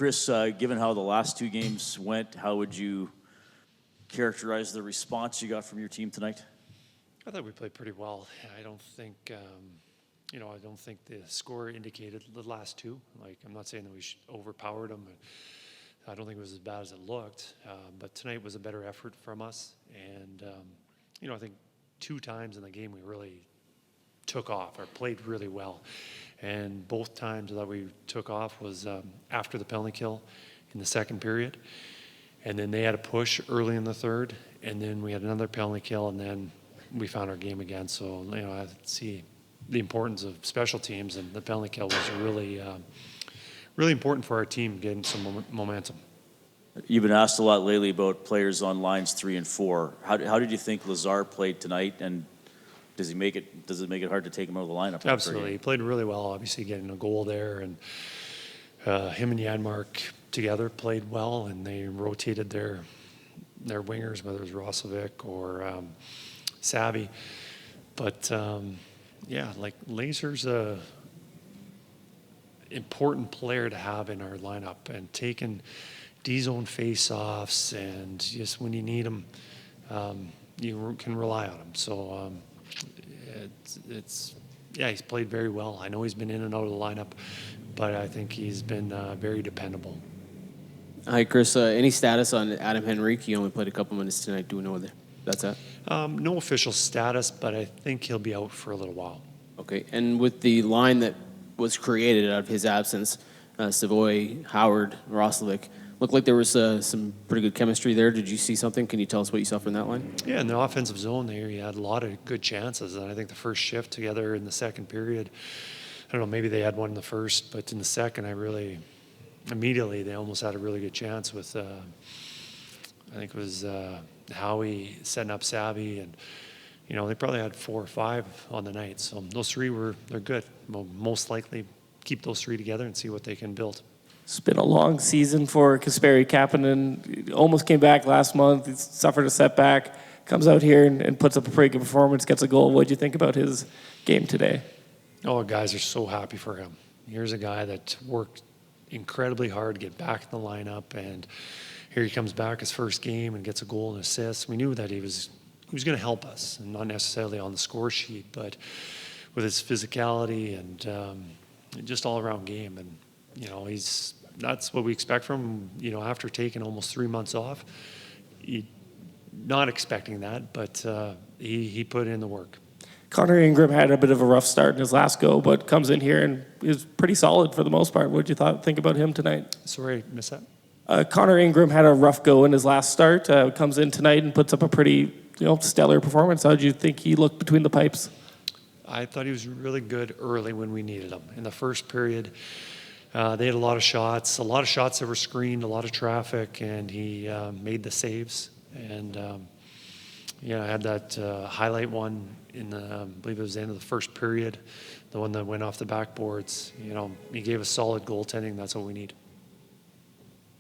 Kris, given how the last two games went, how would you characterize the response you got from your team tonight? I thought we played pretty well. I don't think, I don't think the score indicated the last two. Like, I'm not saying that we overpowered them. I don't think it was as bad as it looked. But tonight was a better effort from us. And, I think 2 times in the game we really took off or played really well. And both times that we took off was after the penalty kill in the second period. And then they had a push early in the third. And then we had another penalty kill, and then we found our game again. So, I see the importance of special teams, and the penalty kill was really, really important for our team, getting some momentum. You've been asked a lot lately about players on lines 3 and 4. How did you think Lazar played tonight, and does it make it hard to take him out of the lineup? Absolutely. He played really well, obviously getting a goal there, and him and Janmark together played well, and they rotated their wingers, whether it was Roslovic or Savvy. But Laser's a important player to have in our lineup, and taking D-zone face-offs, and just when you need them, you can rely on him. So he's played very well. I know he's been in and out of the lineup, but I think he's been very dependable. Hi, Kris. Any status on Adam Henrique? He only played a couple minutes tonight. Do we know whether that's it? No official status, but I think he'll be out for a little while. Okay. And with the line that was created out of his absence, Savoy, Howard, Roslovic, looked like there was some pretty good chemistry there. Did you see something? Can you tell us what you saw from that line? Yeah, in the offensive zone there, he had a lot of good chances. And I think the first shift together in the second period, I don't know, maybe they had one in the first, but in the second, immediately they almost had a really good chance with, I think it was Howie setting up Savvy, and they probably had 4 or 5 on the night. So those 3 they're good. We'll most likely keep those 3 together and see what they can build. It's been a long season for Kasperi Kapanen. Almost came back last month. He suffered a setback. Comes out here and puts up a pretty good performance, gets a goal. What did you think about his game today? Oh, guys are so happy for him. Here's a guy that worked incredibly hard to get back in the lineup, and here he comes back his first game and gets a goal and assist. We knew that he was going to help us, and not necessarily on the score sheet, but with his physicality and just all-around game. And that's what we expect from him. After taking almost 3 months off, not expecting that, but he put in the work. Connor Ingram had a bit of a rough start in his last go, but comes in here and is pretty solid for the most part. What did you think about him tonight? Sorry, missed that. Connor Ingram had a rough go in his last start. Comes in tonight and puts up a pretty stellar performance. How did you think he looked between the pipes? I thought he was really good early when we needed him. In the first period, they had a lot of shots that were screened, a lot of traffic, and he made the saves. And I had that highlight one in I believe it was the end of the first period, the one that went off the backboards. He gave us solid goaltending. That's what we need.